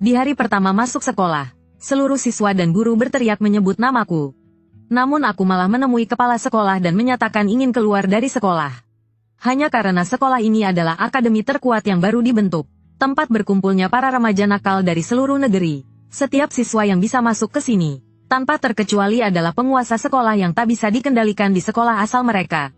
Di hari pertama masuk sekolah, seluruh siswa dan guru berteriak menyebut namaku. Namun aku malah menemui kepala sekolah dan menyatakan ingin keluar dari sekolah. Hanya karena sekolah ini adalah akademi terkuat yang baru dibentuk, tempat berkumpulnya para remaja nakal dari seluruh negeri. Setiap siswa yang bisa masuk ke sini, tanpa terkecuali adalah penguasa sekolah yang tak bisa dikendalikan di sekolah asal mereka.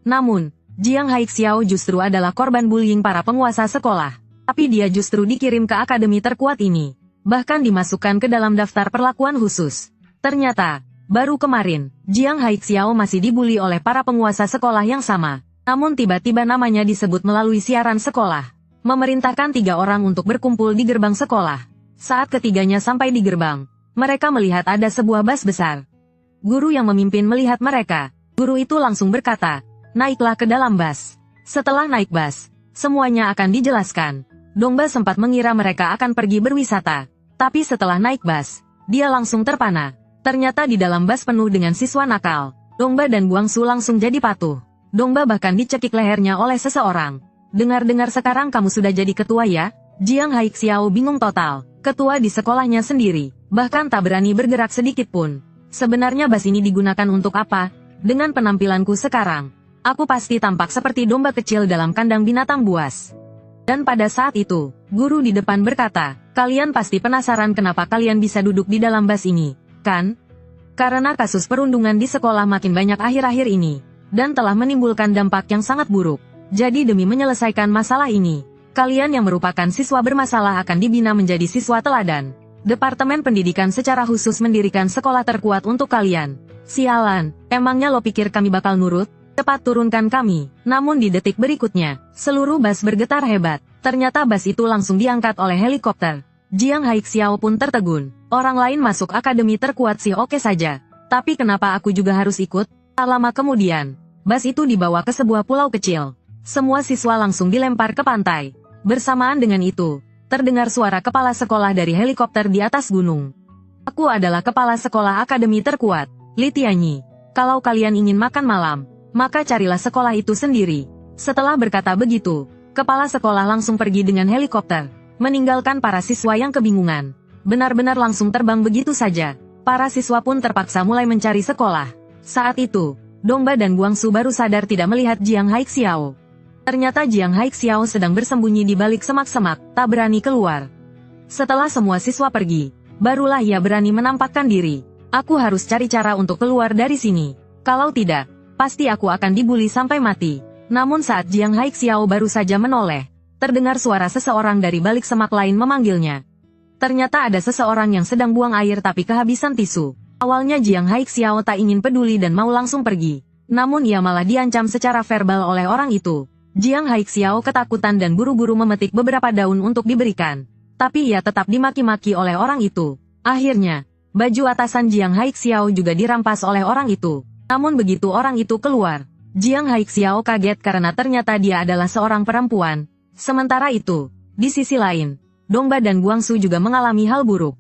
Namun, Jiang Haixiao justru adalah korban bullying para penguasa sekolah. Tapi dia justru dikirim ke akademi terkuat ini. Bahkan dimasukkan ke dalam daftar perlakuan khusus. Ternyata, baru kemarin, Jiang Haixiao masih dibully oleh para penguasa sekolah yang sama. Namun tiba-tiba namanya disebut melalui siaran sekolah. Memerintahkan 3 orang untuk berkumpul di gerbang sekolah. Saat ketiganya sampai di gerbang, mereka melihat ada sebuah bas besar. Guru yang memimpin melihat mereka. Guru itu langsung berkata, "Naiklah ke dalam bas." Setelah naik bas, semuanya akan dijelaskan. Domba sempat mengira mereka akan pergi berwisata. Tapi setelah naik bas, dia langsung terpana. Ternyata di dalam bas penuh dengan siswa nakal. Domba dan Guangsu langsung jadi patuh. Domba bahkan dicekik lehernya oleh seseorang. "Dengar-dengar sekarang kamu sudah jadi ketua ya?" Jiang Haixiao bingung total. Ketua di sekolahnya sendiri. Bahkan tak berani bergerak sedikit pun. Sebenarnya bas ini digunakan untuk apa? Dengan penampilanku sekarang, aku pasti tampak seperti domba kecil dalam kandang binatang buas. Dan pada saat itu, guru di depan berkata, "Kalian pasti penasaran kenapa kalian bisa duduk di dalam bas ini, kan? Karena kasus perundungan di sekolah makin banyak akhir-akhir ini, dan telah menimbulkan dampak yang sangat buruk. Jadi demi menyelesaikan masalah ini, kalian yang merupakan siswa bermasalah akan dibina menjadi siswa teladan. Departemen Pendidikan secara khusus mendirikan sekolah terkuat untuk kalian. Sialan, emangnya lo pikir kami bakal nurut? Cepat turunkan kami." Namun di detik berikutnya, seluruh bas bergetar hebat. Ternyata bas itu langsung diangkat oleh helikopter. Jiang Haixiao pun tertegun. Orang lain masuk akademi terkuat sih oke saja. Tapi kenapa aku juga harus ikut? Tak lama kemudian, bas itu dibawa ke sebuah pulau kecil. Semua siswa langsung dilempar ke pantai. Bersamaan dengan itu, terdengar suara kepala sekolah dari helikopter di atas gunung. "Aku adalah kepala sekolah akademi terkuat, Li Tianyi. Kalau kalian ingin makan malam, maka carilah sekolah itu sendiri." Setelah berkata begitu, kepala sekolah langsung pergi dengan helikopter, meninggalkan para siswa yang kebingungan. Benar-benar langsung terbang begitu saja. Para siswa pun terpaksa mulai mencari sekolah. Saat itu, Domba dan Guangsu baru sadar tidak melihat Jiang Haixiao. Ternyata Jiang Haixiao sedang bersembunyi di balik semak-semak, tak berani keluar. Setelah semua siswa pergi, barulah ia berani menampakkan diri. "Aku harus cari cara untuk keluar dari sini. Kalau tidak, pasti aku akan dibully sampai mati." Namun saat Jiang Haixiao baru saja menoleh, terdengar suara seseorang dari balik semak lain memanggilnya. Ternyata ada seseorang yang sedang buang air tapi kehabisan tisu. Awalnya Jiang Haixiao tak ingin peduli dan mau langsung pergi. Namun ia malah diancam secara verbal oleh orang itu. Jiang Haixiao ketakutan dan buru-buru memetik beberapa daun untuk diberikan. Tapi ia tetap dimaki-maki oleh orang itu. Akhirnya, baju atasan Jiang Haixiao juga dirampas oleh orang itu. Namun begitu orang itu keluar, Jiang Haixiao kaget karena ternyata dia adalah seorang perempuan. Sementara itu, di sisi lain, Domba dan Guangsu juga mengalami hal buruk.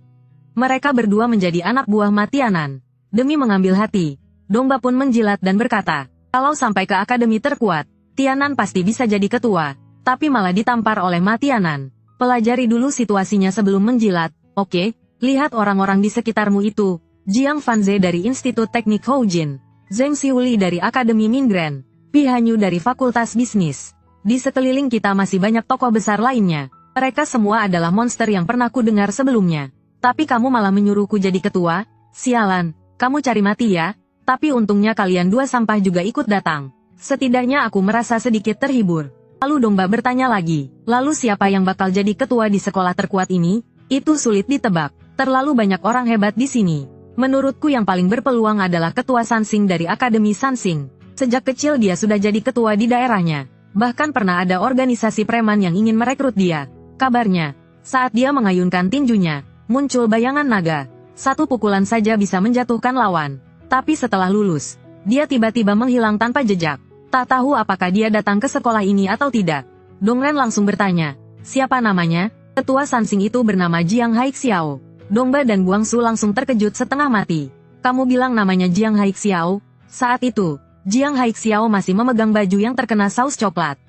Mereka berdua menjadi anak buah Matianan. Demi mengambil hati, Domba pun menjilat dan berkata, "Kalau sampai ke akademi terkuat, Tianan pasti bisa jadi ketua." Tapi malah ditampar oleh Matianan. "Pelajari dulu situasinya sebelum menjilat, oke? Lihat orang-orang di sekitarmu itu. Jiang Fanze dari Institut Teknik Houjin. Zheng Xiuli dari Akademi Mingren, Pi Hanyu dari Fakultas Bisnis. Di sekeliling kita masih banyak tokoh besar lainnya. Mereka semua adalah monster yang pernah ku dengar sebelumnya. Tapi kamu malah menyuruhku jadi ketua? Sialan, kamu cari mati ya." Tapi untungnya kalian dua sampah juga ikut datang. Setidaknya aku merasa sedikit terhibur. Lalu Domba bertanya lagi, "Lalu siapa yang bakal jadi ketua di sekolah terkuat ini?" "Itu sulit ditebak. Terlalu banyak orang hebat di sini. Menurutku yang paling berpeluang adalah ketua Sansing dari Akademi Sansing. Sejak kecil dia sudah jadi ketua di daerahnya. Bahkan pernah ada organisasi preman yang ingin merekrut dia. Kabarnya, saat dia mengayunkan tinjunya, muncul bayangan naga. Satu pukulan saja bisa menjatuhkan lawan. Tapi setelah lulus, dia tiba-tiba menghilang tanpa jejak. Tak tahu apakah dia datang ke sekolah ini atau tidak." Dongren langsung bertanya, "Siapa namanya?" Ketua Sansing itu bernama Jiang Haixiao. Domba dan Guangsu langsung terkejut setengah mati. "Kamu bilang namanya Jiang Haixiao?" Saat itu, Jiang Haixiao masih memegang baju yang terkena saus coklat.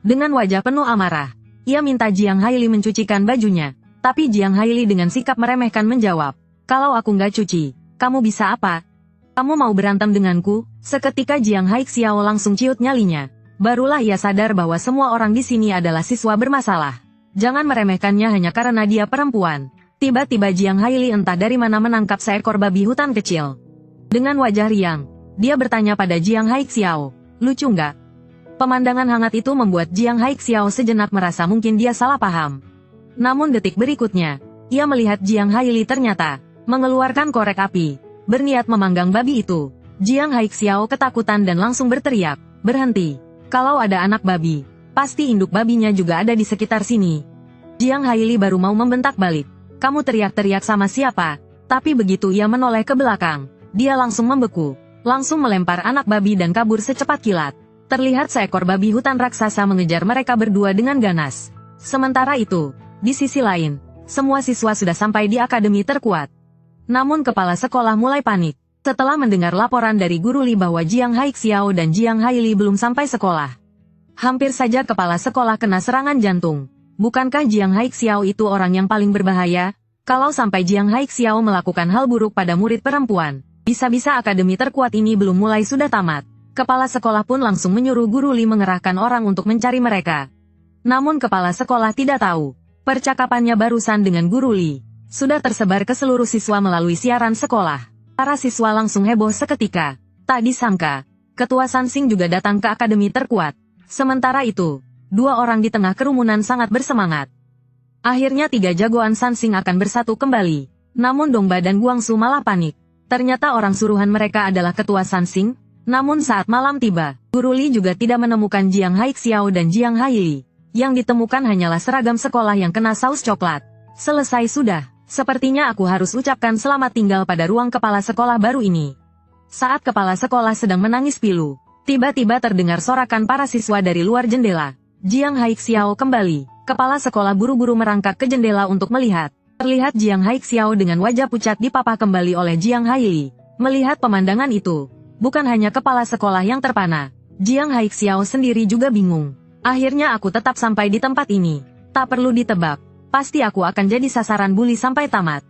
Dengan wajah penuh amarah, ia minta Jiang Haili mencucikan bajunya. Tapi Jiang Haili dengan sikap meremehkan menjawab, kalau aku nggak cuci, kamu bisa apa? Kamu mau berantem denganku? Seketika Jiang Haixiao langsung ciut nyalinya. Barulah ia sadar bahwa semua orang di sini adalah siswa bermasalah. Jangan meremehkannya hanya karena dia perempuan. Tiba-tiba Jiang Haili entah dari mana menangkap seekor babi hutan kecil. Dengan wajah riang, dia bertanya pada Jiang Haixiao, lucu nggak? Pemandangan hangat itu membuat Jiang Haixiao sejenak merasa mungkin dia salah paham. Namun detik berikutnya, ia melihat Jiang Haili ternyata mengeluarkan korek api, berniat memanggang babi itu. Jiang Haixiao ketakutan dan langsung berteriak, berhenti. Kalau ada anak babi, pasti induk babinya juga ada di sekitar sini. Jiang Haili baru mau membentak balik. Kamu teriak-teriak sama siapa? Tapi begitu ia menoleh ke belakang, dia langsung membeku, langsung melempar anak babi dan kabur secepat kilat. Terlihat seekor babi hutan raksasa mengejar mereka berdua dengan ganas. Sementara itu, di sisi lain, semua siswa sudah sampai di akademi terkuat. Namun kepala sekolah mulai panik. Setelah mendengar laporan dari guru Li bahwa Jiang Haixiao dan Jiang Haili belum sampai sekolah. Hampir saja kepala sekolah kena serangan jantung. Bukankah Jiang Haixiao itu orang yang paling berbahaya? Kalau sampai Jiang Haixiao melakukan hal buruk pada murid perempuan, bisa-bisa akademi terkuat ini belum mulai sudah tamat. Kepala sekolah pun langsung menyuruh guru Li mengerahkan orang untuk mencari mereka. Namun kepala sekolah tidak tahu, percakapannya barusan dengan guru Li sudah tersebar ke seluruh siswa melalui siaran sekolah. Para siswa langsung heboh seketika. Tak disangka, Ketua Sansing juga datang ke akademi terkuat. Sementara itu, dua orang di tengah kerumunan sangat bersemangat. Akhirnya tiga jagoan Sansing akan bersatu kembali. Namun Dongba dan Guangsu malah panik. Ternyata orang suruhan mereka adalah Ketua Sansing. Namun saat malam tiba, guru Li juga tidak menemukan Jiang Haixiao dan Jiang Haili. Yang ditemukan hanyalah seragam sekolah yang kena saus coklat. Selesai sudah. Sepertinya aku harus ucapkan selamat tinggal pada ruang kepala sekolah baru ini. Saat kepala sekolah sedang menangis pilu, tiba-tiba terdengar sorakan para siswa dari luar jendela. Jiang Haixiao kembali. Kepala sekolah buru-buru merangkak ke jendela untuk melihat. Terlihat Jiang Haixiao dengan wajah pucat dipapah kembali oleh Jiang Haili. Melihat pemandangan itu, bukan hanya kepala sekolah yang terpana. Jiang Haixiao sendiri juga bingung. Akhirnya aku tetap sampai di tempat ini. Tak perlu ditebak. Pasti aku akan jadi sasaran bully sampai tamat.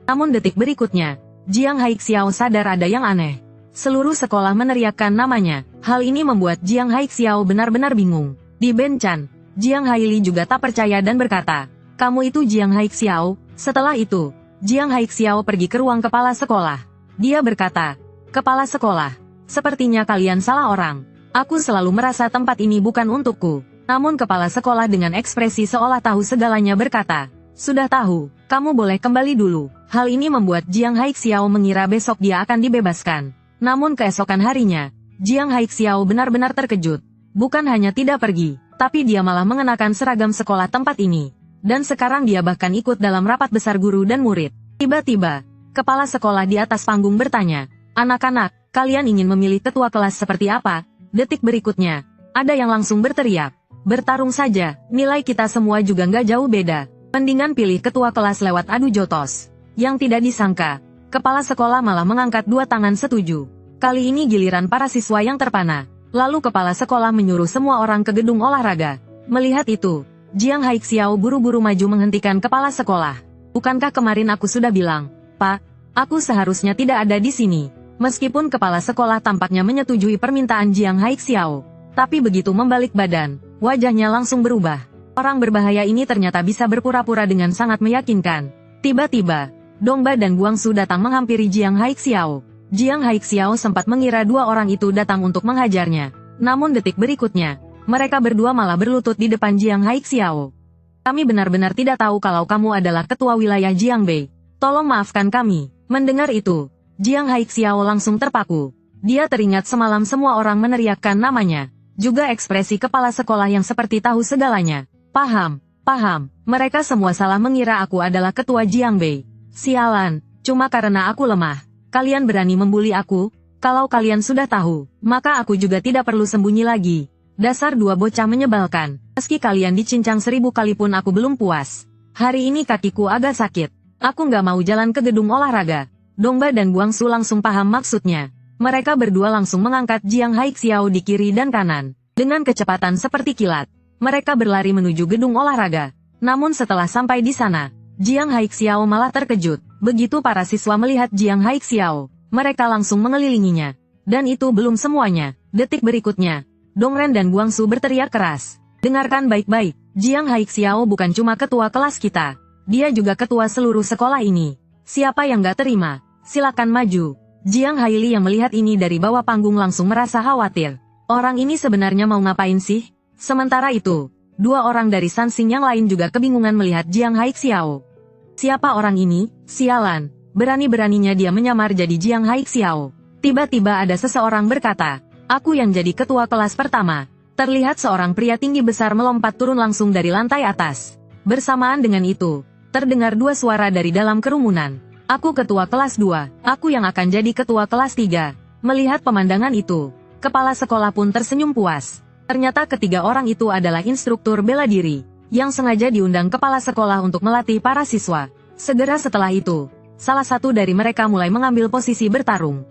Namun detik berikutnya, Jiang Haixiao sadar ada yang aneh. Seluruh sekolah meneriakkan namanya. Hal ini membuat Jiang Haixiao benar-benar bingung. Di Benchan, Jiang Haili juga tak percaya dan berkata, kamu itu Jiang Haixiao? Setelah itu, Jiang Haixiao pergi ke ruang kepala sekolah. Dia berkata, kepala sekolah, sepertinya kalian salah orang. Aku selalu merasa tempat ini bukan untukku. Namun kepala sekolah dengan ekspresi seolah tahu segalanya berkata, sudah tahu, kamu boleh kembali dulu. Hal ini membuat Jiang Haixiao mengira besok dia akan dibebaskan. Namun keesokan harinya, Jiang Haixiao benar-benar terkejut. Bukan hanya tidak pergi, tapi dia malah mengenakan seragam sekolah tempat ini. Dan sekarang dia bahkan ikut dalam rapat besar guru dan murid. Tiba-tiba, kepala sekolah di atas panggung bertanya, anak-anak, kalian ingin memilih ketua kelas seperti apa? Detik berikutnya, ada yang langsung berteriak, bertarung saja, nilai kita semua juga nggak jauh beda. Mendingan pilih ketua kelas lewat adu jotos. Yang tidak disangka, kepala sekolah malah mengangkat dua tangan setuju. Kali ini giliran para siswa yang terpana. Lalu kepala sekolah menyuruh semua orang ke gedung olahraga. Melihat itu, Jiang Haixiao buru-buru maju menghentikan kepala sekolah. Bukankah kemarin aku sudah bilang, Pak, aku seharusnya tidak ada di sini. Meskipun kepala sekolah tampaknya menyetujui permintaan Jiang Haixiao. Tapi begitu membalik badan, wajahnya langsung berubah. Orang berbahaya ini ternyata bisa berpura-pura dengan sangat meyakinkan. Tiba-tiba, Dongba dan Guangsu datang menghampiri Jiang Haixiao. Jiang Haixiao sempat mengira dua orang itu datang untuk menghajarnya. Namun detik berikutnya, mereka berdua malah berlutut di depan Jiang Haixiao. Kami benar-benar tidak tahu kalau kamu adalah ketua wilayah Jiangbei. Tolong maafkan kami. Mendengar itu, Jiang Haixiao langsung terpaku. Dia teringat semalam semua orang meneriakkan namanya. Juga ekspresi kepala sekolah yang seperti tahu segalanya. Paham, paham. Mereka semua salah mengira aku adalah ketua Jiangbei. Sialan, cuma karena aku lemah. Kalian berani membuli aku? Kalau kalian sudah tahu, maka aku juga tidak perlu sembunyi lagi. Dasar dua bocah menyebalkan. Meski kalian dicincang 1000 kali pun aku belum puas. Hari ini kakiku agak sakit. Aku nggak mau jalan ke gedung olahraga. Dongba dan Guangsu langsung paham maksudnya. Mereka berdua langsung mengangkat Jiang Haixiao di kiri dan kanan. Dengan kecepatan seperti kilat, mereka berlari menuju gedung olahraga. Namun setelah sampai di sana, Jiang Haixiao malah terkejut. Begitu para siswa melihat Jiang Haixiao, mereka langsung mengelilinginya. Dan itu belum semuanya. Detik berikutnya, Dongren dan Guangsu berteriak keras. Dengarkan baik-baik, Jiang Haixiao bukan cuma ketua kelas kita. Dia juga ketua seluruh sekolah ini. Siapa yang gak terima? Silakan maju. Jiang Haili yang melihat ini dari bawah panggung langsung merasa khawatir. Orang ini sebenarnya mau ngapain sih? Sementara itu, dua orang dari Sansing yang lain juga kebingungan melihat Jiang Haixiao. Siapa orang ini? Sialan, berani-beraninya dia menyamar jadi Jiang Haixiao. Tiba-tiba ada seseorang berkata, aku yang jadi ketua kelas pertama. Terlihat seorang pria tinggi besar melompat turun langsung dari lantai atas. Bersamaan dengan itu, terdengar dua suara dari dalam kerumunan. Aku ketua kelas 2, aku yang akan jadi ketua kelas 3. Melihat pemandangan itu, kepala sekolah pun tersenyum puas. Ternyata ketiga orang itu adalah instruktur bela diri, yang sengaja diundang kepala sekolah untuk melatih para siswa. Segera setelah itu, salah satu dari mereka mulai mengambil posisi bertarung.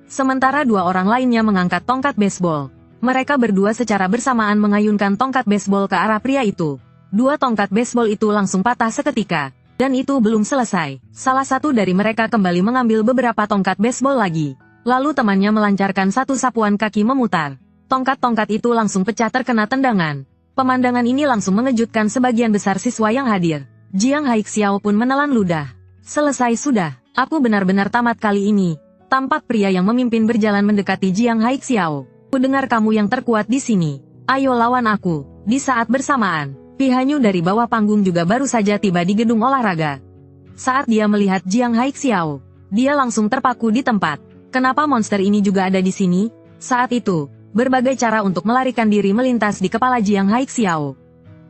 Sementara dua orang lainnya mengangkat tongkat baseball. Mereka berdua secara bersamaan mengayunkan tongkat baseball ke arah pria itu. Dua tongkat baseball itu langsung patah seketika. Dan itu belum selesai. Salah satu dari mereka kembali mengambil beberapa tongkat baseball lagi. Lalu temannya melancarkan satu sapuan kaki memutar. Tongkat-tongkat itu langsung pecah terkena tendangan. Pemandangan ini langsung mengejutkan sebagian besar siswa yang hadir. Jiang Haixiao pun menelan ludah. Selesai sudah, aku benar-benar tamat kali ini. Tampak pria yang memimpin berjalan mendekati Jiang Haixiao. Ku dengar kamu yang terkuat di sini. Ayo lawan aku. Di saat bersamaan, Pi Hanyu dari bawah panggung juga baru saja tiba di gedung olahraga. Saat dia melihat Jiang Haixiao, dia langsung terpaku di tempat. Kenapa monster ini juga ada di sini? Saat itu, berbagai cara untuk melarikan diri melintas di kepala Jiang Haixiao.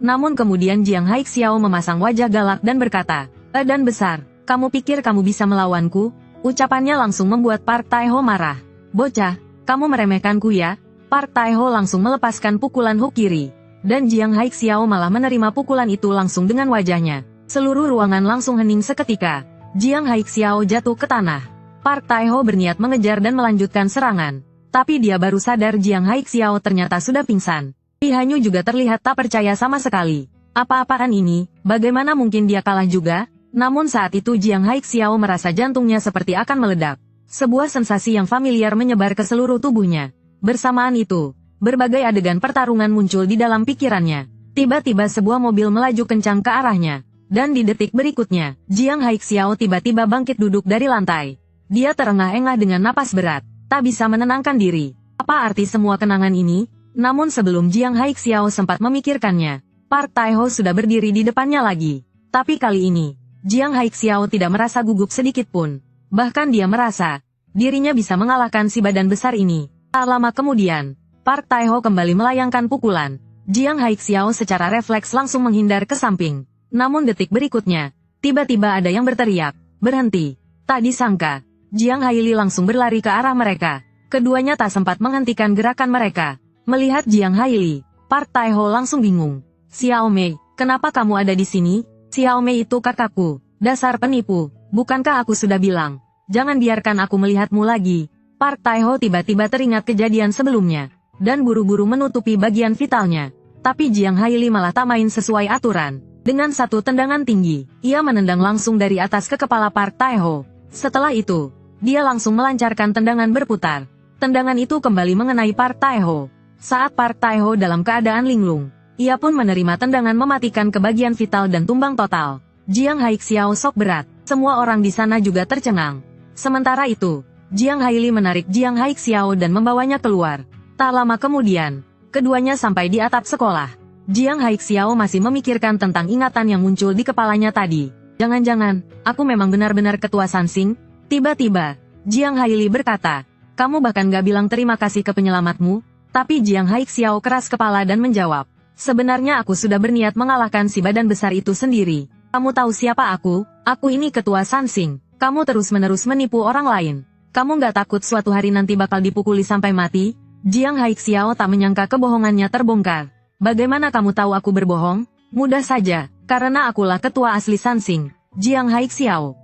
Namun kemudian Jiang Haixiao memasang wajah galak dan berkata, "Badan besar, kamu pikir kamu bisa melawanku?" Ucapannya langsung membuat Park Taeho marah. "Bocah, kamu meremehkanku ya?" Park Taeho langsung melepaskan pukulan hook kiri. Dan Jiang Haixiao malah menerima pukulan itu langsung dengan wajahnya. Seluruh ruangan langsung hening seketika. Jiang Haixiao jatuh ke tanah. Park Taeho berniat mengejar dan melanjutkan serangan. Tapi dia baru sadar Jiang Haixiao ternyata sudah pingsan. Pi Hanyu juga terlihat tak percaya sama sekali. Apa-apaan ini, bagaimana mungkin dia kalah juga? Namun saat itu Jiang Haixiao merasa jantungnya seperti akan meledak. Sebuah sensasi yang familiar menyebar ke seluruh tubuhnya. Bersamaan itu, berbagai adegan pertarungan muncul di dalam pikirannya. Tiba-tiba sebuah mobil melaju kencang ke arahnya. Dan di detik berikutnya, Jiang Haixiao tiba-tiba bangkit duduk dari lantai. Dia terengah-engah dengan napas berat. Tak bisa menenangkan diri. Apa arti semua kenangan ini? Namun sebelum Jiang Haixiao sempat memikirkannya, Park Taeho sudah berdiri di depannya lagi. Tapi kali ini, Jiang Haixiao tidak merasa gugup sedikit pun. Bahkan dia merasa, dirinya bisa mengalahkan si badan besar ini. Tak lama kemudian, Park Taeho kembali melayangkan pukulan. Jiang Haixiao secara refleks langsung menghindar ke samping. Namun detik berikutnya, tiba-tiba ada yang berteriak, "Berhenti!" Tak disangka, Jiang Haili langsung berlari ke arah mereka. Keduanya tak sempat menghentikan gerakan mereka. Melihat Jiang Haili, Park Taeho langsung bingung. "Xiao Mei, kenapa kamu ada di sini?" "Xiao Mei itu kakakku. Dasar penipu, bukankah aku sudah bilang? Jangan biarkan aku melihatmu lagi." Park Taeho tiba-tiba teringat kejadian sebelumnya. Dan buru-buru menutupi bagian vitalnya. Tapi Jiang Haili malah tak main sesuai aturan. Dengan satu tendangan tinggi, ia menendang langsung dari atas ke kepala Park Taeho. Setelah itu, dia langsung melancarkan tendangan berputar. Tendangan itu kembali mengenai Park Taeho. Saat Park Taeho dalam keadaan linglung, ia pun menerima tendangan mematikan ke bagian vital dan tumbang total. Jiang Haixiao sok berat. Semua orang di sana juga tercengang. Sementara itu, Jiang Haili menarik Jiang Haixiao dan membawanya keluar. Tak lama kemudian, keduanya sampai di atap sekolah. Jiang Haixiao masih memikirkan tentang ingatan yang muncul di kepalanya tadi. Jangan-jangan, aku memang benar-benar ketua Sansing? Tiba-tiba, Jiang Haili berkata, "Kamu bahkan gak bilang terima kasih ke penyelamatmu?" Tapi Jiang Haixiao keras kepala dan menjawab, "Sebenarnya aku sudah berniat mengalahkan si badan besar itu sendiri. Kamu tahu siapa aku? Aku ini ketua Sansing. Kamu terus-menerus menipu orang lain. Kamu gak takut suatu hari nanti bakal dipukuli sampai mati?" Jiang Haixiao tak menyangka kebohongannya terbongkar. "Bagaimana kamu tahu aku berbohong?" "Mudah saja, karena akulah ketua asli Sansing, Jiang Haixiao."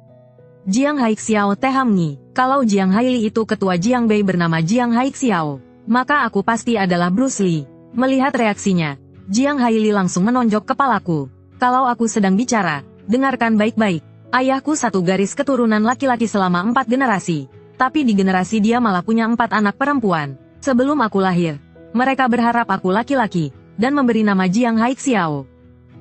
Jiang Haixiao Tehamni, kalau Jiang Haili itu ketua Jiangbei bernama Jiang Haixiao, maka aku pasti adalah Bruce Lee. Melihat reaksinya, Jiang Haili langsung menonjok kepalaku. Kalau aku sedang bicara, dengarkan baik-baik. Ayahku satu garis keturunan laki-laki selama 4 generasi. Tapi di generasi dia malah punya 4 anak perempuan. Sebelum aku lahir, mereka berharap aku laki-laki, dan memberi nama Jiang Haixiao.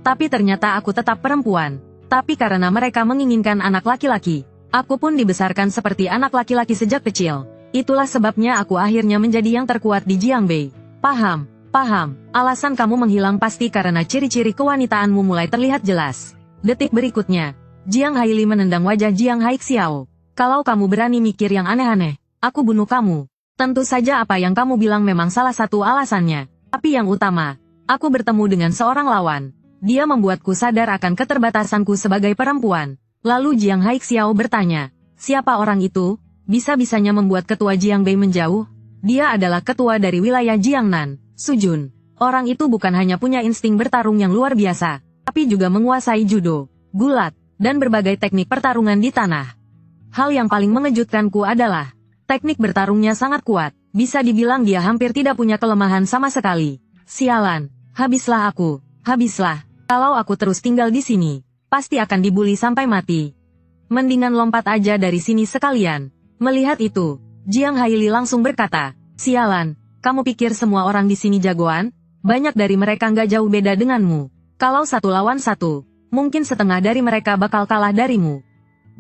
Tapi ternyata aku tetap perempuan. Tapi karena mereka menginginkan anak laki-laki, aku pun dibesarkan seperti anak laki-laki sejak kecil. Itulah sebabnya aku akhirnya menjadi yang terkuat di Jiangbei. Paham, paham. Alasan kamu menghilang pasti karena ciri-ciri kewanitaanmu mulai terlihat jelas. Detik berikutnya, Jiang Haili menendang wajah Jiang Haixiao. Kalau kamu berani mikir yang aneh-aneh, aku bunuh kamu. Tentu saja apa yang kamu bilang memang salah satu alasannya. Tapi yang utama, aku bertemu dengan seorang lawan. Dia membuatku sadar akan keterbatasanku sebagai perempuan. Lalu Jiang Haixiao bertanya, siapa orang itu? Bisa-bisanya membuat ketua Jiangbei menjauh. Dia adalah ketua dari wilayah Jiangnan, Sujun. Orang itu bukan hanya punya insting bertarung yang luar biasa, tapi juga menguasai judo, gulat, dan berbagai teknik pertarungan di tanah. Hal yang paling mengejutkanku adalah, teknik bertarungnya sangat kuat, bisa dibilang dia hampir tidak punya kelemahan sama sekali. Sialan, habislah aku, habislah. Kalau aku terus tinggal di sini, pasti akan dibully sampai mati. Mendingan lompat aja dari sini sekalian. Melihat itu, Jiang Haili langsung berkata, sialan, kamu pikir semua orang di sini jagoan? Banyak dari mereka nggak jauh beda denganmu. Kalau 1 lawan 1, mungkin setengah dari mereka bakal kalah darimu.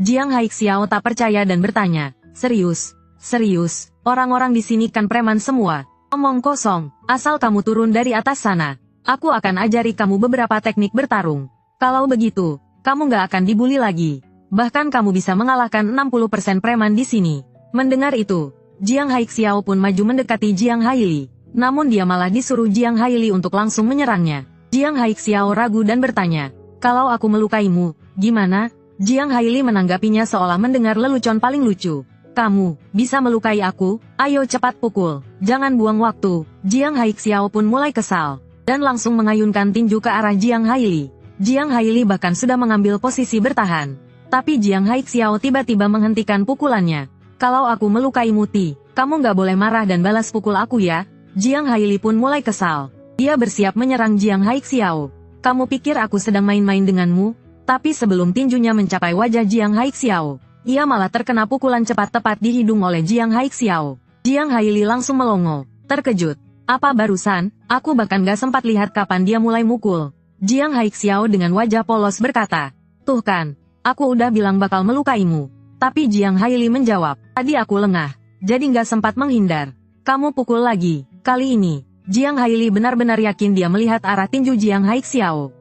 Jiang Haixiao tak percaya dan bertanya, serius, serius, orang-orang di sini kan preman semua. Omong kosong, asal kamu turun dari atas sana, aku akan ajari kamu beberapa teknik bertarung. Kalau begitu, kamu nggak akan dibully lagi. Bahkan kamu bisa mengalahkan 60% preman di sini. Mendengar itu, Jiang Haixiao pun maju mendekati Jiang Haili. Namun dia malah disuruh Jiang Haili untuk langsung menyerangnya. Jiang Haixiao ragu dan bertanya, kalau aku melukaimu, gimana? Jiang Haili menanggapinya seolah mendengar lelucon paling lucu. Kamu bisa melukai aku? Ayo cepat pukul, jangan buang waktu. Jiang Haixiao pun mulai kesal, dan langsung mengayunkan tinju ke arah Jiang Haili. Jiang Haili bahkan sudah mengambil posisi bertahan. Tapi Jiang Haixiao tiba-tiba menghentikan pukulannya. Kalau aku melukaimu Ti, kamu nggak boleh marah dan balas pukul aku ya. Jiang Haili pun mulai kesal. Dia bersiap menyerang Jiang Haixiao. Kamu pikir aku sedang main-main denganmu? Tapi sebelum tinjunya mencapai wajah Jiang Haixiao, ia malah terkena pukulan cepat tepat di hidung oleh Jiang Haixiao. Jiang Haili langsung melongo, terkejut. Apa barusan? Aku bahkan gak sempat lihat kapan dia mulai mukul. Jiang Haixiao dengan wajah polos berkata, tuh kan, aku udah bilang bakal melukaimu. Tapi Jiang Haili menjawab, tadi aku lengah, jadi gak sempat menghindar. Kamu pukul lagi, kali ini. Jiang Haili benar-benar yakin dia melihat arah tinju Jiang Haixiao.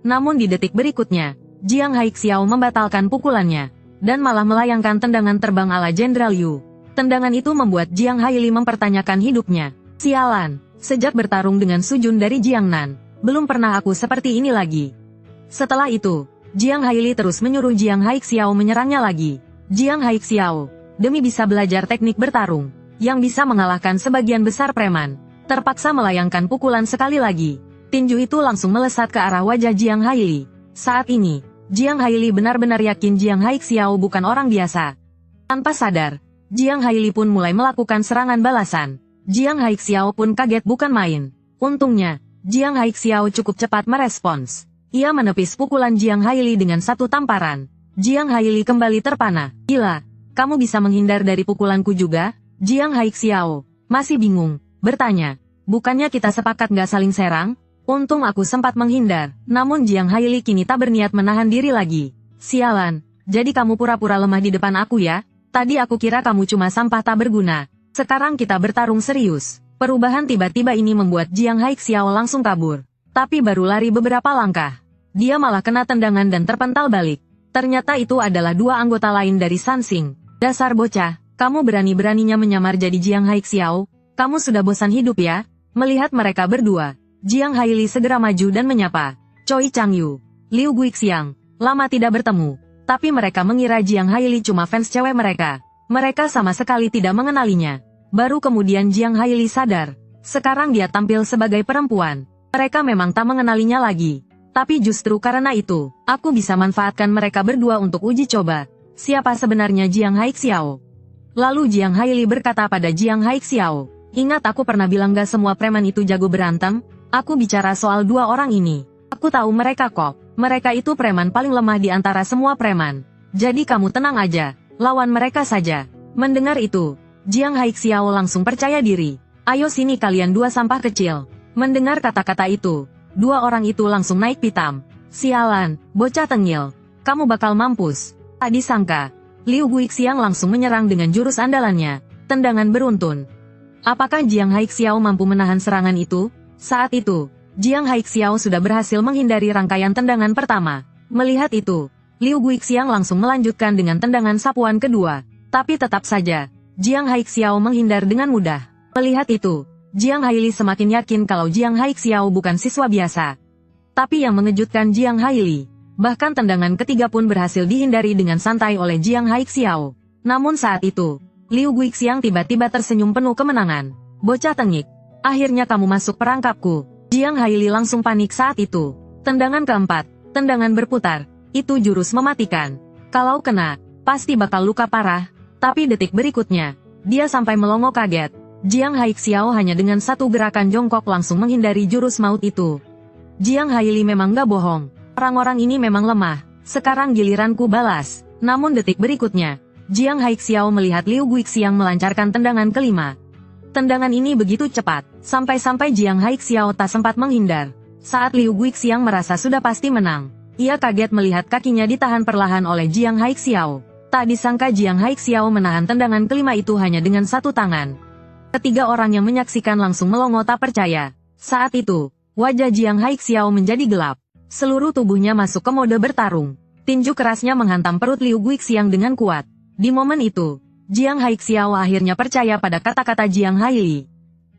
Namun di detik berikutnya, Jiang Haixiao membatalkan pukulannya, dan malah melayangkan tendangan terbang ala Jenderal Yu. Tendangan itu membuat Jiang Haili mempertanyakan hidupnya. Sialan, sejak bertarung dengan Sujun dari Jiangnan, belum pernah aku seperti ini lagi. Setelah itu, Jiang Haili terus menyuruh Jiang Haixiao menyerangnya lagi. Jiang Haixiao, demi bisa belajar teknik bertarung, yang bisa mengalahkan sebagian besar preman, terpaksa melayangkan pukulan sekali lagi. Tinju itu langsung melesat ke arah wajah Jiang Haili. Saat ini, Jiang Haili benar-benar yakin Jiang Haixiao bukan orang biasa. Tanpa sadar, Jiang Haili pun mulai melakukan serangan balasan. Jiang Haixiao pun kaget bukan main. Untungnya, Jiang Haixiao cukup cepat merespons. Ia menepis pukulan Jiang Haili dengan satu tamparan. Jiang Haili kembali terpana. Gila, kamu bisa menghindar dari pukulanku juga? Jiang Haixiao masih bingung, bertanya, bukannya kita sepakat gak saling serang? Untung aku sempat menghindar, namun Jiang Haili kini tak berniat menahan diri lagi. Sialan, jadi kamu pura-pura lemah di depan aku ya? Tadi aku kira kamu cuma sampah tak berguna. Sekarang kita bertarung serius. Perubahan tiba-tiba ini membuat Jiang Haixiao langsung kabur. Tapi baru lari beberapa langkah, dia malah kena tendangan dan terpental balik. Ternyata itu adalah 2 anggota lain dari Sansing. Dasar bocah, kamu berani-beraninya menyamar jadi Jiang Haixiao? Kamu sudah bosan hidup ya? Melihat mereka berdua, Jiang Haili segera maju dan menyapa. Choi Changyu, Liu Guixiang, lama tidak bertemu. Tapi mereka mengira Jiang Haili cuma fans cewek mereka. Mereka sama sekali tidak mengenalinya. Baru kemudian Jiang Haili sadar. Sekarang dia tampil sebagai perempuan. Mereka memang tak mengenalinya lagi. Tapi justru karena itu, aku bisa manfaatkan mereka berdua untuk uji coba. Siapa sebenarnya Jiang Haixiao? Lalu Jiang Haili berkata pada Jiang Haixiao, ingat aku pernah bilang gak semua preman itu jago berantem? Aku bicara soal 2 orang ini. Aku tahu mereka kok. Mereka itu preman paling lemah di antara semua preman. Jadi kamu tenang aja, lawan mereka saja. Mendengar itu, Jiang Haixiao langsung percaya diri. Ayo sini kalian dua sampah kecil. Mendengar kata-kata itu, dua orang itu langsung naik pitam. Sialan, bocah tengil. Kamu bakal mampus. Tak disangka, Liu Guixiang langsung menyerang dengan jurus andalannya, tendangan beruntun. Apakah Jiang Haixiao mampu menahan serangan itu? Saat itu, Jiang Haixiao sudah berhasil menghindari rangkaian tendangan pertama. Melihat itu, Liu Guixiang langsung melanjutkan dengan tendangan sapuan kedua. Tapi tetap saja, Jiang Haixiao menghindar dengan mudah. Melihat itu, Jiang Haili semakin yakin kalau Jiang Haixiao bukan siswa biasa. Tapi yang mengejutkan Jiang Haili, bahkan tendangan ketiga pun berhasil dihindari dengan santai oleh Jiang Haixiao. Namun saat itu, Liu Guixiang tiba-tiba tersenyum penuh kemenangan. Bocah tengik, akhirnya kamu masuk perangkapku. Jiang Haili langsung panik saat itu. Tendangan keempat, tendangan berputar, itu jurus mematikan. Kalau kena, pasti bakal luka parah. Tapi detik berikutnya, dia sampai melongo kaget. Jiang Haixiao hanya dengan satu gerakan jongkok langsung menghindari jurus maut itu. Jiang Haili memang gak bohong. Orang-orang ini memang lemah. Sekarang giliranku balas. Namun detik berikutnya, Jiang Haixiao melihat Liu Guixiang melancarkan tendangan kelima. Tendangan ini begitu cepat, sampai-sampai Jiang Haixiao tak sempat menghindar. Saat Liu Guixiang merasa sudah pasti menang, ia kaget melihat kakinya ditahan perlahan oleh Jiang Haixiao. Tak disangka Jiang Haixiao menahan tendangan kelima itu hanya dengan satu tangan. Ketiga orang yang menyaksikan langsung melongo tak percaya. Saat itu, wajah Jiang Haixiao menjadi gelap. Seluruh tubuhnya masuk ke mode bertarung. Tinju kerasnya menghantam perut Liu Guixiang dengan kuat. Di momen itu, Jiang Haixiao akhirnya percaya pada kata-kata Jiang Haili.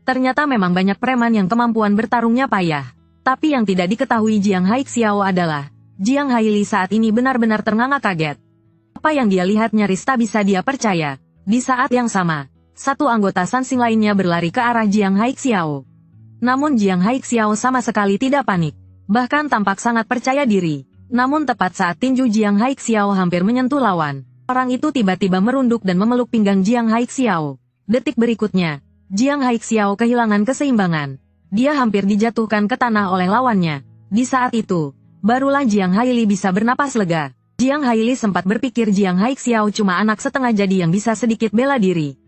Ternyata memang banyak preman yang kemampuan bertarungnya payah. Tapi yang tidak diketahui Jiang Haixiao adalah, Jiang Haili saat ini benar-benar ternganga kaget. Apa yang dia lihat nyaris tak bisa dia percaya. Di saat yang sama, satu anggota Sansing lainnya berlari ke arah Jiang Haixiao. Namun Jiang Haixiao sama sekali tidak panik. Bahkan tampak sangat percaya diri. Namun tepat saat tinju Jiang Haixiao hampir menyentuh lawan, orang itu tiba-tiba merunduk dan memeluk pinggang Jiang Haixiao. Detik berikutnya, Jiang Haixiao kehilangan keseimbangan. Dia hampir dijatuhkan ke tanah oleh lawannya. Di saat itu, barulah Jiang Haili bisa bernapas lega. Jiang Haili sempat berpikir Jiang Haixiao cuma anak setengah jadi yang bisa sedikit bela diri.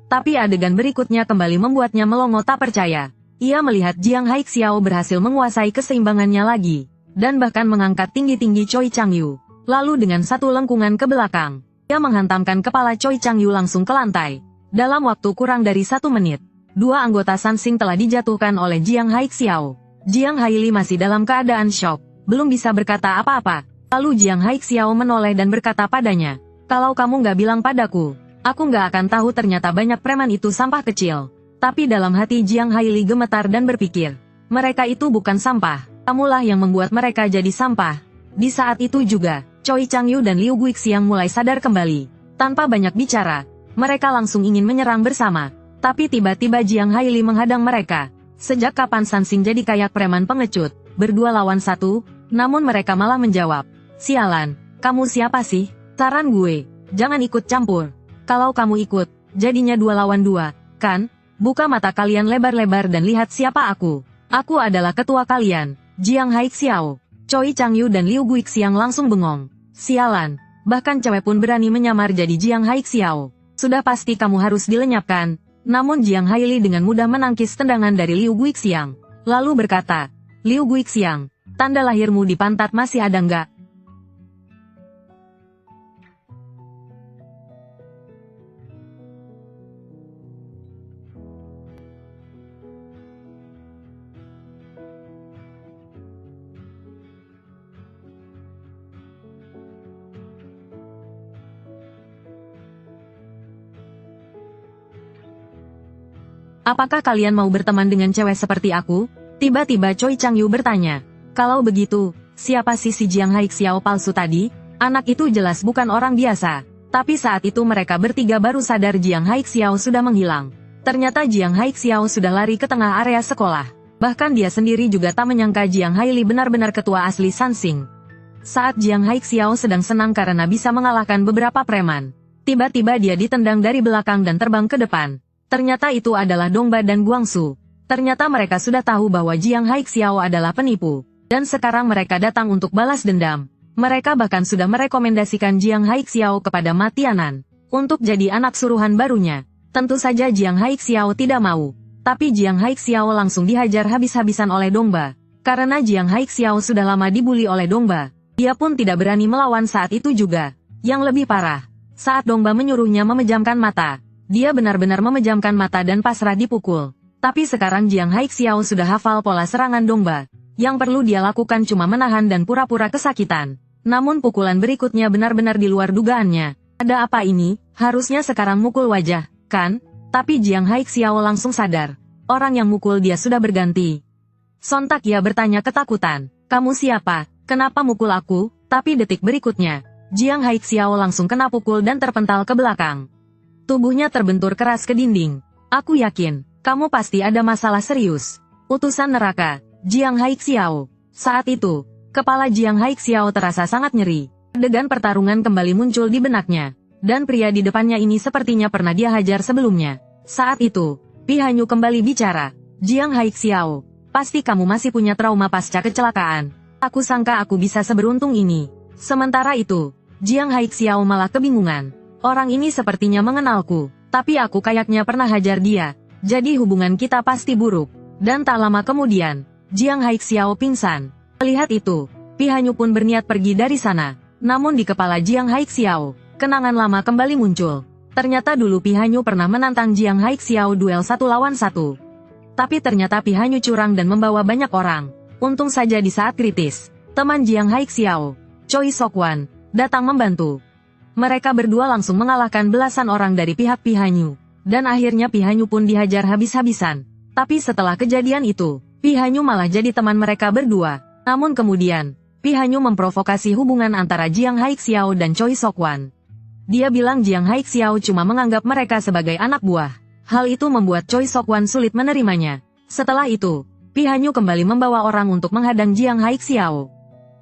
Tapi adegan berikutnya kembali membuatnya melongo tak percaya. Ia melihat Jiang Haixiao berhasil menguasai keseimbangannya lagi, dan bahkan mengangkat tinggi-tinggi Choi Changyu. Lalu dengan satu lengkungan ke belakang, ia menghantamkan kepala Choi Changyu langsung ke lantai. Dalam waktu kurang dari 1 menit, dua anggota Sansing telah dijatuhkan oleh Jiang Haixiao. Jiang Haili masih dalam keadaan syok, belum bisa berkata apa-apa. Lalu Jiang Haixiao menoleh dan berkata padanya, "Kalau kamu nggak bilang padaku, aku nggak akan tahu ternyata banyak preman itu sampah kecil." Tapi dalam hati Jiang Haili gemetar dan berpikir, mereka itu bukan sampah, kamulah yang membuat mereka jadi sampah. Di saat itu juga, Choi Changyu dan Liu Guixiang mulai sadar kembali. Tanpa banyak bicara, mereka langsung ingin menyerang bersama. Tapi tiba-tiba Jiang Haili menghadang mereka. Sejak kapan Sansing jadi kayak preman pengecut, berdua lawan satu? Namun mereka malah menjawab, "Sialan, kamu siapa sih? Saran gue, jangan ikut campur. Kalau kamu ikut, jadinya 2 lawan 2, kan? Buka mata kalian lebar-lebar dan lihat siapa aku. Aku adalah ketua kalian, Jiang Haixiao." Choi Changyu dan Liu Guixiang langsung bengong. Sialan, bahkan cewek pun berani menyamar jadi Jiang Haixiao. Sudah pasti kamu harus dilenyapkan. Namun Jiang Haili dengan mudah menangkis tendangan dari Liu Guixiang. Lalu berkata, "Liu Guixiang, tanda lahirmu di pantat masih ada nggak?" "Apakah kalian mau berteman dengan cewek seperti aku?" Tiba-tiba Choi Changyu bertanya. "Kalau begitu, siapa sih si Jiang Haixiao palsu tadi?" Anak itu jelas bukan orang biasa. Tapi saat itu mereka bertiga baru sadar Jiang Haixiao sudah menghilang. Ternyata Jiang Haixiao sudah lari ke tengah area sekolah. Bahkan dia sendiri juga tak menyangka Jiang Haili benar-benar ketua asli Sansing. Saat Jiang Haixiao sedang senang karena bisa mengalahkan beberapa preman, tiba-tiba dia ditendang dari belakang dan terbang ke depan. Ternyata itu adalah Dongba dan Guangsu. Ternyata mereka sudah tahu bahwa Jiang Haixiao adalah penipu. Dan sekarang mereka datang untuk balas dendam. Mereka bahkan sudah merekomendasikan Jiang Haixiao kepada Ma Tianan untuk jadi anak suruhan barunya. Tentu saja Jiang Haixiao tidak mau. Tapi Jiang Haixiao langsung dihajar habis-habisan oleh Dongba. Karena Jiang Haixiao sudah lama dibully oleh Dongba, dia pun tidak berani melawan saat itu juga. Yang lebih parah, saat Dongba menyuruhnya memejamkan mata, dia benar-benar memejamkan mata dan pasrah dipukul. Tapi sekarang Jiang Haixiao sudah hafal pola serangan Dongba. Yang perlu dia lakukan cuma menahan dan pura-pura kesakitan. Namun pukulan berikutnya benar-benar di luar dugaannya. Ada apa ini? Harusnya sekarang mukul wajah, kan? Tapi Jiang Haixiao langsung sadar. Orang yang mukul dia sudah berganti. Sontak ia bertanya ketakutan. Kamu siapa? Kenapa mukul aku? Tapi detik berikutnya, Jiang Haixiao langsung kena pukul dan terpental ke belakang. Tubuhnya terbentur keras ke dinding. Aku yakin, kamu pasti ada masalah serius. Utusan neraka. Jiang Haixiao. Saat itu, kepala Jiang Haixiao terasa sangat nyeri. Adegan pertarungan kembali muncul di benaknya. Dan pria di depannya ini sepertinya pernah dia hajar sebelumnya. Saat itu, Pi Hanyu kembali bicara. Jiang Haixiao, pasti kamu masih punya trauma pasca kecelakaan. Aku sangka aku bisa seberuntung ini. Sementara itu, Jiang Haixiao malah kebingungan. Orang ini sepertinya mengenalku, tapi aku kayaknya pernah hajar dia. Jadi hubungan kita pasti buruk. Dan tak lama kemudian, Jiang Haixiao pingsan. Melihat itu, Pi Hanyu pun berniat pergi dari sana. Namun di kepala Jiang Haixiao, kenangan lama kembali muncul. Ternyata dulu Pi Hanyu pernah menantang Jiang Haixiao duel 1 lawan 1. Tapi ternyata Pi Hanyu curang dan membawa banyak orang. Untung saja di saat kritis, teman Jiang Haixiao, Choi Sokwan, datang membantu. Mereka berdua langsung mengalahkan belasan orang dari pihak Pi Hanyu. Dan akhirnya Pi Hanyu pun dihajar habis-habisan. Tapi setelah kejadian itu, Pi Hanyu malah jadi teman mereka berdua. Namun kemudian, Pi Hanyu memprovokasi hubungan antara Jiang Haixiao dan Choi Sokwan. Dia bilang Jiang Haixiao cuma menganggap mereka sebagai anak buah. Hal itu membuat Choi Sokwan sulit menerimanya. Setelah itu, Pi Hanyu kembali membawa orang untuk menghadang Jiang Haixiao.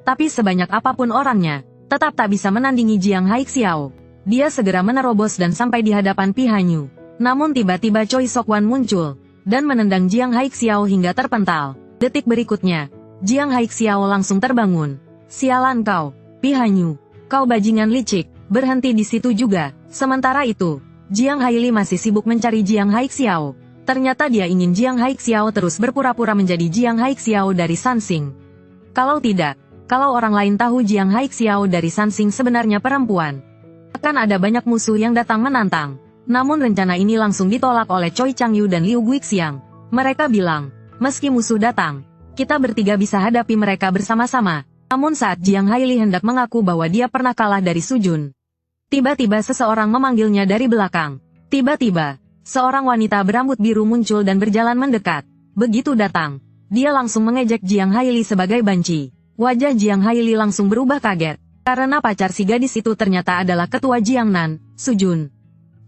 Tapi sebanyak apapun orangnya, tetap tak bisa menandingi Jiang Haixiao. Dia segera menerobos dan sampai di hadapan Pi Hanyu. Namun tiba-tiba Choi Sokwan muncul dan menendang Jiang Haixiao hingga terpental. Detik berikutnya, Jiang Haixiao langsung terbangun. Sialan kau, Pi Hanyu. Kau bajingan licik, berhenti di situ juga. Sementara itu, Jiang Haili masih sibuk mencari Jiang Haixiao. Ternyata dia ingin Jiang Haixiao terus berpura-pura menjadi Jiang Haixiao dari Sansing. Kalau tidak, kalau orang lain tahu Jiang Haixiao dari Sansing sebenarnya perempuan, akan ada banyak musuh yang datang menantang. Namun rencana ini langsung ditolak oleh Choi Changyu dan Liu Guixiang. Mereka bilang, meski musuh datang, kita bertiga bisa hadapi mereka bersama-sama. Namun saat Jiang Haili hendak mengaku bahwa dia pernah kalah dari Sujun, tiba-tiba seseorang memanggilnya dari belakang. Tiba-tiba, seorang wanita berambut biru muncul dan berjalan mendekat. Begitu datang, dia langsung mengejek Jiang Haili sebagai banci. Wajah Jiang Haili langsung berubah kaget, karena pacar si gadis itu ternyata adalah ketua Jiangnan, Sujun.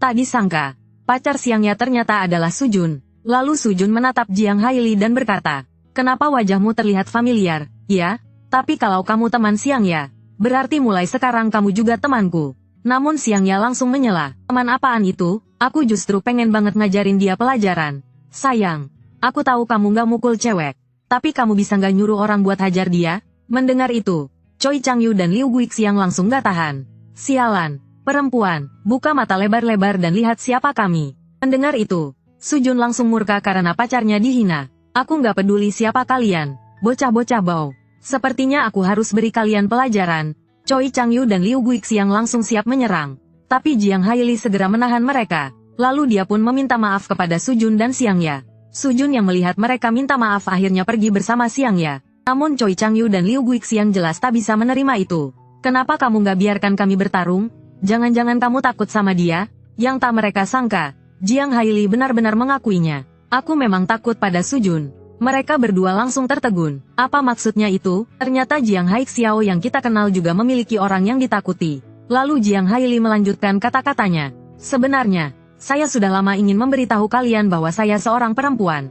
Tak disangka, pacar siangnya ternyata adalah Sujun. Lalu Sujun menatap Jiang Haili dan berkata, kenapa wajahmu terlihat familiar, ya? Tapi kalau kamu teman siangnya, berarti mulai sekarang kamu juga temanku. Namun siangnya langsung menyela, teman apaan itu? Aku justru pengen banget ngajarin dia pelajaran. Sayang, aku tahu kamu gak mukul cewek, tapi kamu bisa gak nyuruh orang buat hajar dia? Mendengar itu, Choi Changyu dan Liu Guixiang langsung gak tahan. Sialan, perempuan, buka mata lebar-lebar dan lihat siapa kami. Mendengar itu, Sujun langsung murka karena pacarnya dihina. Aku gak peduli siapa kalian, bocah-bocah bau. Sepertinya aku harus beri kalian pelajaran. Choi Changyu dan Liu Guixiang langsung siap menyerang. Tapi Jiang Haili segera menahan mereka. Lalu dia pun meminta maaf kepada Sujun dan Xiangya. Sujun yang melihat mereka minta maaf akhirnya pergi bersama Xiangya. Namun Choi Changyu dan Liu Guixiang jelas tak bisa menerima itu. Kenapa kamu gak biarkan kami bertarung? Jangan-jangan kamu takut sama dia? Yang tak mereka sangka, Jiang Haili benar-benar mengakuinya. Aku memang takut pada Sujun. Mereka berdua langsung tertegun. Apa maksudnya itu? Ternyata Jiang Haixiao yang kita kenal juga memiliki orang yang ditakuti. Lalu Jiang Haili melanjutkan kata-katanya. Sebenarnya, saya sudah lama ingin memberitahu kalian bahwa saya seorang perempuan.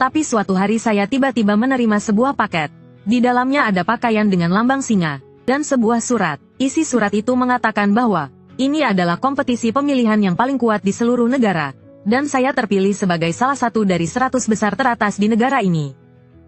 Tapi suatu hari saya tiba-tiba menerima sebuah paket. Di dalamnya ada pakaian dengan lambang singa. Dan sebuah surat. Isi surat itu mengatakan bahwa ini adalah kompetisi pemilihan yang paling kuat di seluruh negara. Dan saya terpilih sebagai salah satu dari 100 besar teratas di negara ini.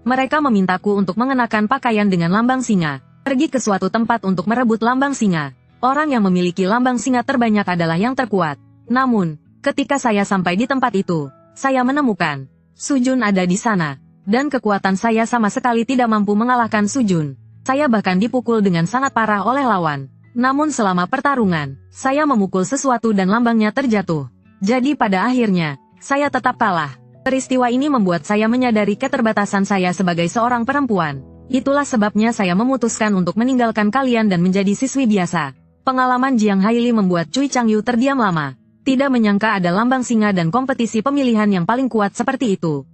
Mereka memintaku untuk mengenakan pakaian dengan lambang singa, pergi ke suatu tempat untuk merebut lambang singa. Orang yang memiliki lambang singa terbanyak adalah yang terkuat. Namun, ketika saya sampai di tempat itu, saya menemukan Sujun ada di sana. Dan kekuatan saya sama sekali tidak mampu mengalahkan Sujun. Saya bahkan dipukul dengan sangat parah oleh lawan. Namun selama pertarungan, saya memukul sesuatu dan lambangnya terjatuh. Jadi pada akhirnya, saya tetap kalah. Peristiwa ini membuat saya menyadari keterbatasan saya sebagai seorang perempuan. Itulah sebabnya saya memutuskan untuk meninggalkan kalian dan menjadi siswi biasa. Pengalaman Jiang Haili membuat Cui Changyu terdiam lama. Tidak menyangka ada lambang singa dan kompetisi pemilihan yang paling kuat seperti itu.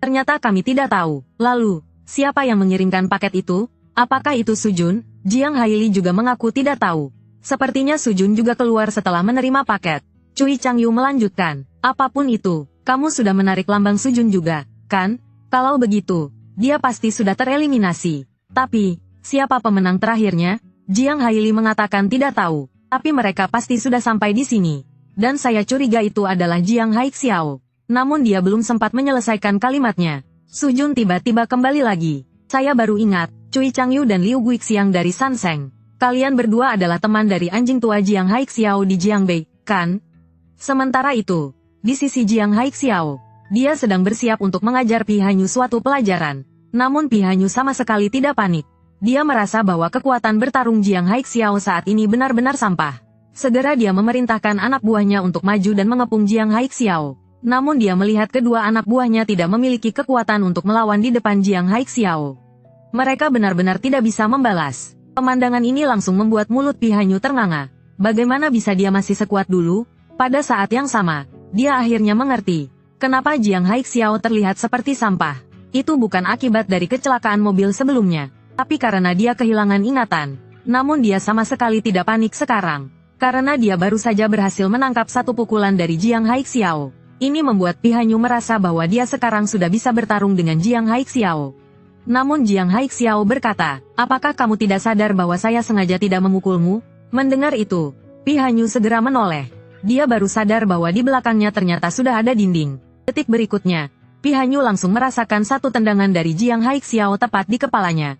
Ternyata kami tidak tahu. Lalu, siapa yang mengirimkan paket itu? Apakah itu Sujun? Jiang Haili juga mengaku tidak tahu. Sepertinya Sujun juga keluar setelah menerima paket. Cui Changyu melanjutkan, apapun itu, kamu sudah menarik lambang Sujun juga, kan? Kalau begitu, dia pasti sudah tereliminasi. Tapi, siapa pemenang terakhirnya? Jiang Haili mengatakan tidak tahu, tapi mereka pasti sudah sampai di sini. Dan saya curiga itu adalah Jiang Haixiao. Namun dia belum sempat menyelesaikan kalimatnya. Sujun tiba-tiba kembali lagi. Saya baru ingat, Cui Changyu dan Liu Guixiang dari Sanseng. Kalian berdua adalah teman dari anjing tua Jiang Haixiao di Jiangbei, kan? Sementara itu, di sisi Jiang Haixiao, dia sedang bersiap untuk mengajar Pi Hanyu suatu pelajaran. Namun Pi Hanyu sama sekali tidak panik. Dia merasa bahwa kekuatan bertarung Jiang Haixiao saat ini benar-benar sampah. Segera dia memerintahkan anak buahnya untuk maju dan mengepung Jiang Haixiao. Namun dia melihat kedua anak buahnya tidak memiliki kekuatan untuk melawan di depan Jiang Haixiao. Mereka benar-benar tidak bisa membalas. Pemandangan ini langsung membuat mulut Pi Hanyu ternganga. Bagaimana bisa dia masih sekuat dulu? Pada saat yang sama, dia akhirnya mengerti, kenapa Jiang Haixiao terlihat seperti sampah. Itu bukan akibat dari kecelakaan mobil sebelumnya, tapi karena dia kehilangan ingatan. Namun dia sama sekali tidak panik sekarang, karena dia baru saja berhasil menangkap satu pukulan dari Jiang Haixiao. Ini membuat Pi Hanyu merasa bahwa dia sekarang sudah bisa bertarung dengan Jiang Haixiao. Namun Jiang Haixiao berkata, apakah kamu tidak sadar bahwa saya sengaja tidak memukulmu? Mendengar itu, Pi Hanyu segera menoleh. Dia baru sadar bahwa di belakangnya ternyata sudah ada dinding. Detik berikutnya, Pi Hanyu langsung merasakan satu tendangan dari Jiang Haixiao tepat di kepalanya.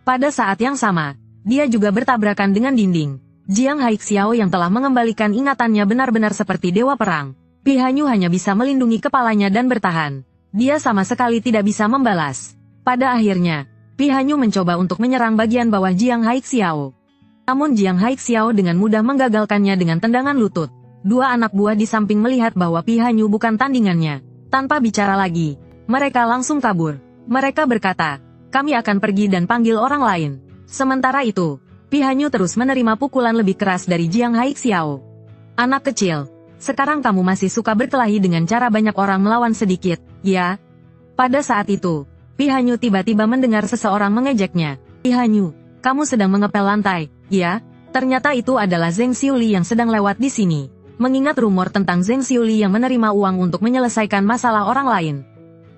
Pada saat yang sama, dia juga bertabrakan dengan dinding. Jiang Haixiao yang telah mengembalikan ingatannya benar-benar seperti dewa perang. Pi Hanyu hanya bisa melindungi kepalanya dan bertahan. Dia sama sekali tidak bisa membalas. Pada akhirnya, Pi Hanyu mencoba untuk menyerang bagian bawah Jiang Haixiao. Namun Jiang Haixiao dengan mudah menggagalkannya dengan tendangan lutut. Dua anak buah di samping melihat bahwa Pi Hanyu bukan tandingannya. Tanpa bicara lagi, mereka langsung kabur. Mereka berkata, kami akan pergi dan panggil orang lain. Sementara itu, Pi Hanyu terus menerima pukulan lebih keras dari Jiang Haixiao. Anak kecil, sekarang kamu masih suka berkelahi dengan cara banyak orang melawan sedikit, ya? Pada saat itu, Pi Hanyu tiba-tiba mendengar seseorang mengejeknya. Pi Hanyu, kamu sedang mengepel lantai, ya? Ternyata itu adalah Zheng Xiuli yang sedang lewat di sini. Mengingat rumor tentang Zheng Xiuli yang menerima uang untuk menyelesaikan masalah orang lain,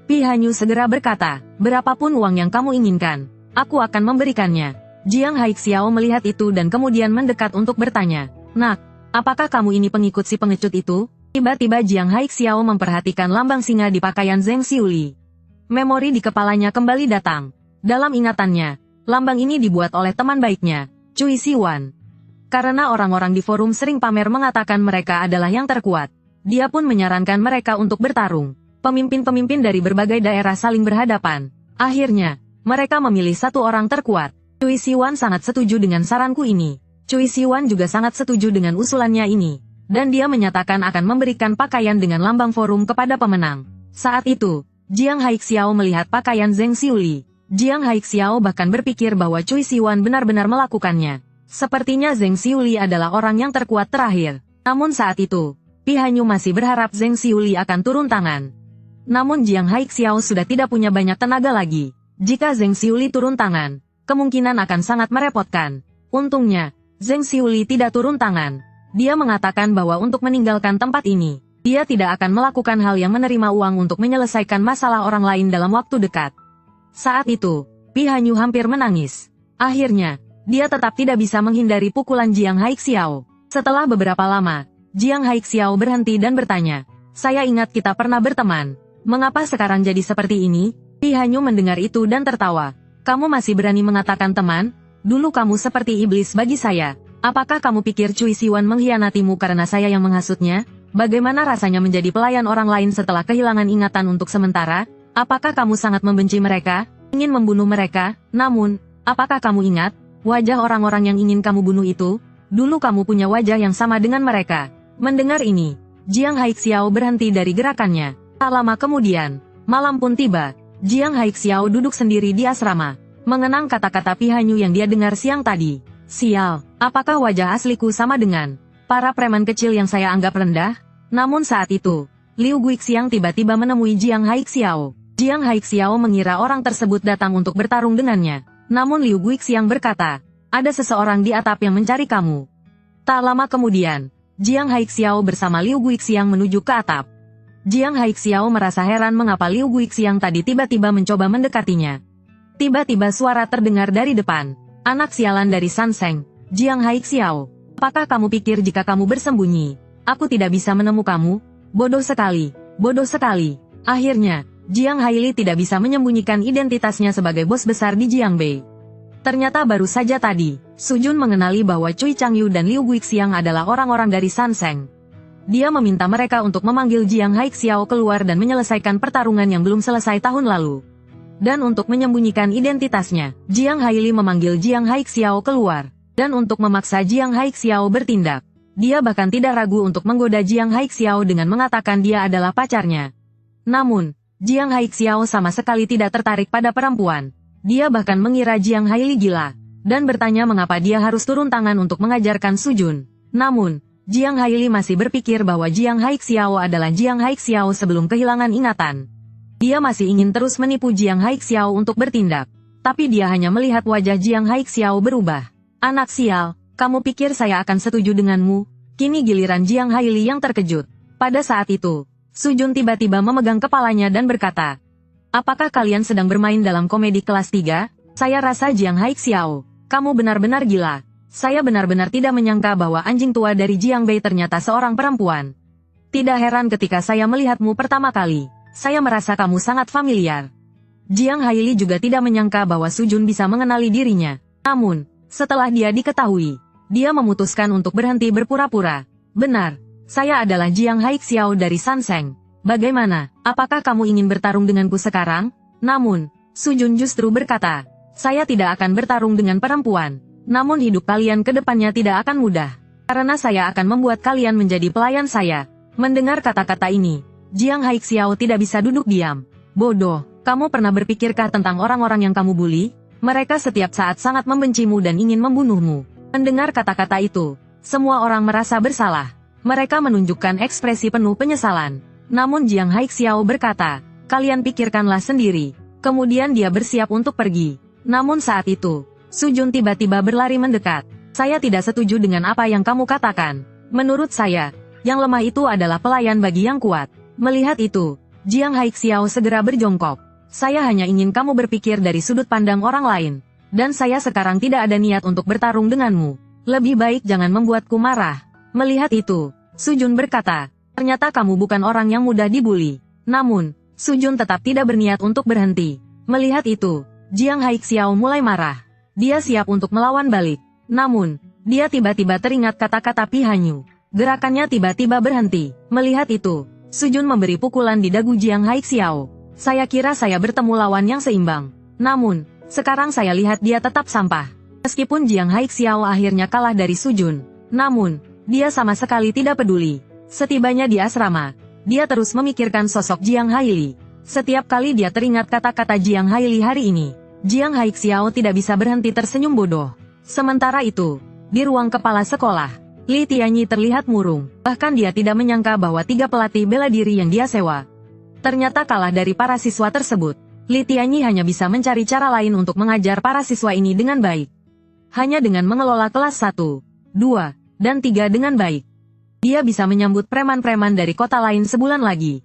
Pi Hanyu segera berkata, berapapun uang yang kamu inginkan, aku akan memberikannya. Jiang Haixiao melihat itu dan kemudian mendekat untuk bertanya, nak, apakah kamu ini pengikut si pengecut itu? Tiba-tiba Jiang Haixiao memperhatikan lambang singa di pakaian Zheng Xiuli. Memori di kepalanya kembali datang. Dalam ingatannya, lambang ini dibuat oleh teman baiknya, Cui Siwan. Karena orang-orang di forum sering pamer mengatakan mereka adalah yang terkuat, dia pun menyarankan mereka untuk bertarung. Pemimpin-pemimpin dari berbagai daerah saling berhadapan. Akhirnya, mereka memilih satu orang terkuat. Cui Siwan sangat setuju dengan saranku ini. Cui Siwan juga sangat setuju dengan usulannya ini. Dan dia menyatakan akan memberikan pakaian dengan lambang forum kepada pemenang. Saat itu, Jiang Haixiao melihat pakaian Zheng Xiuli. Jiang Haixiao bahkan berpikir bahwa Cui Siwan benar-benar melakukannya. Sepertinya Zheng Xiuli adalah orang yang terkuat terakhir. Namun saat itu, Pi Hanyu masih berharap Zheng Xiuli akan turun tangan. Namun Jiang Haixiao sudah tidak punya banyak tenaga lagi. Jika Zheng Xiuli turun tangan, kemungkinan akan sangat merepotkan. Untungnya, Zheng Xiuli tidak turun tangan. Dia mengatakan bahwa untuk meninggalkan tempat ini, dia tidak akan melakukan hal yang menerima uang untuk menyelesaikan masalah orang lain dalam waktu dekat. Saat itu, Pi Hanyu hampir menangis. Akhirnya, dia tetap tidak bisa menghindari pukulan Jiang Haixiao. Setelah beberapa lama, Jiang Haixiao berhenti dan bertanya, saya ingat kita pernah berteman. Mengapa sekarang jadi seperti ini? Pi Hanyu mendengar itu dan tertawa. Kamu masih berani mengatakan teman? Dulu kamu seperti iblis bagi saya. Apakah kamu pikir Cui Siwan mengkhianatimu karena saya yang menghasutnya? Bagaimana rasanya menjadi pelayan orang lain setelah kehilangan ingatan untuk sementara? Apakah kamu sangat membenci mereka? Ingin membunuh mereka? Namun, apakah kamu ingat? Wajah orang-orang yang ingin kamu bunuh itu? Dulu kamu punya wajah yang sama dengan mereka. Mendengar ini, Jiang Haixiao berhenti dari gerakannya. Tak lama kemudian, malam pun tiba. Jiang Haixiao duduk sendiri di asrama. Mengenang kata-kata Pi Hanyu yang dia dengar siang tadi. Sial, apakah wajah asliku sama dengan para preman kecil yang saya anggap rendah? Namun saat itu, Liu Guixiang tiba-tiba menemui Jiang Haixiao. Jiang Haixiao mengira orang tersebut datang untuk bertarung dengannya. Namun Liu Guixiang berkata, ada seseorang di atap yang mencari kamu. Tak lama kemudian, Jiang Haixiao bersama Liu Guixiang menuju ke atap. Jiang Haixiao merasa heran mengapa Liu Guixiang tadi tiba-tiba mencoba mendekatinya. Tiba-tiba suara terdengar dari depan. Anak sialan dari Sanseng, Jiang Haixiao. Apakah kamu pikir jika kamu bersembunyi, aku tidak bisa menemukanmu? Bodoh sekali, bodoh sekali. Akhirnya, Jiang Haili tidak bisa menyembunyikan identitasnya sebagai bos besar di Jiangbei. Ternyata baru saja tadi, Su Jun mengenali bahwa Cui Changyu dan Liu Guixiang adalah orang-orang dari Sanseng. Dia meminta mereka untuk memanggil Jiang Haixiao keluar dan menyelesaikan pertarungan yang belum selesai tahun lalu. Dan untuk menyembunyikan identitasnya, Jiang Haili memanggil Jiang Haixiao keluar. Dan untuk memaksa Jiang Haixiao bertindak, dia bahkan tidak ragu untuk menggoda Jiang Haixiao dengan mengatakan dia adalah pacarnya. Namun, Jiang Haixiao sama sekali tidak tertarik pada perempuan. Dia bahkan mengira Jiang Haili gila, dan bertanya mengapa dia harus turun tangan untuk mengajarkan Su Jun. Namun, Jiang Haili masih berpikir bahwa Jiang Haixiao adalah Jiang Haixiao sebelum kehilangan ingatan. Dia masih ingin terus menipu Jiang Haixiao untuk bertindak. Tapi dia hanya melihat wajah Jiang Haixiao berubah. Anak sial, kamu pikir saya akan setuju denganmu? Kini giliran Jiang Haili yang terkejut. Pada saat itu, Su Jun tiba-tiba memegang kepalanya dan berkata, apakah kalian sedang bermain dalam komedi kelas 3? Saya rasa Jiang Haixiao, kamu benar-benar gila. Saya benar-benar tidak menyangka bahwa anjing tua dari Jiangbei ternyata seorang perempuan. Tidak heran ketika saya melihatmu pertama kali. Saya merasa kamu sangat familiar. Jiang Haili juga tidak menyangka bahwa Su Jun bisa mengenali dirinya. Namun, setelah dia diketahui, dia memutuskan untuk berhenti berpura-pura. Benar, saya adalah Jiang Haixiao dari Sanseng. Bagaimana, apakah kamu ingin bertarung denganku sekarang? Namun, Su Jun justru berkata, saya tidak akan bertarung dengan perempuan. Namun hidup kalian ke depannya tidak akan mudah. Karena saya akan membuat kalian menjadi pelayan saya. Mendengar kata-kata ini, Jiang Haixiao tidak bisa duduk diam. Bodoh, kamu pernah berpikirkah tentang orang-orang yang kamu bully? Mereka setiap saat sangat membencimu dan ingin membunuhmu. Mendengar kata-kata itu, semua orang merasa bersalah. Mereka menunjukkan ekspresi penuh penyesalan. Namun Jiang Haixiao berkata, kalian pikirkanlah sendiri. Kemudian dia bersiap untuk pergi. Namun saat itu, Su Jun tiba-tiba berlari mendekat. Saya tidak setuju dengan apa yang kamu katakan. Menurut saya, yang lemah itu adalah pelayan bagi yang kuat. Melihat itu, Jiang Haixiao segera berjongkok. Saya hanya ingin kamu berpikir dari sudut pandang orang lain. Dan saya sekarang tidak ada niat untuk bertarung denganmu. Lebih baik jangan membuatku marah. Melihat itu, Su Jun berkata, ternyata kamu bukan orang yang mudah dibully. Namun, Su Jun tetap tidak berniat untuk berhenti. Melihat itu, Jiang Haixiao mulai marah. Dia siap untuk melawan balik. Namun, dia tiba-tiba teringat kata-kata Pi Hanyu. Gerakannya tiba-tiba berhenti. Melihat itu, Su Jun memberi pukulan di dagu Jiang Haixiao. Saya kira saya bertemu lawan yang seimbang. Namun, sekarang saya lihat dia tetap sampah. Meskipun Jiang Haixiao akhirnya kalah dari Su Jun. Namun, dia sama sekali tidak peduli. Setibanya di asrama, dia terus memikirkan sosok Jiang Haili. Setiap kali dia teringat kata-kata Jiang Haili hari ini, Jiang Haixiao tidak bisa berhenti tersenyum bodoh. Sementara itu, di ruang kepala sekolah, Li Tianyi terlihat murung, bahkan dia tidak menyangka bahwa 3 pelatih bela diri yang dia sewa ternyata kalah dari para siswa tersebut. Li Tianyi hanya bisa mencari cara lain untuk mengajar para siswa ini dengan baik. Hanya dengan mengelola kelas 1, 2, dan 3 dengan baik. Dia bisa menyambut preman-preman dari kota lain sebulan lagi.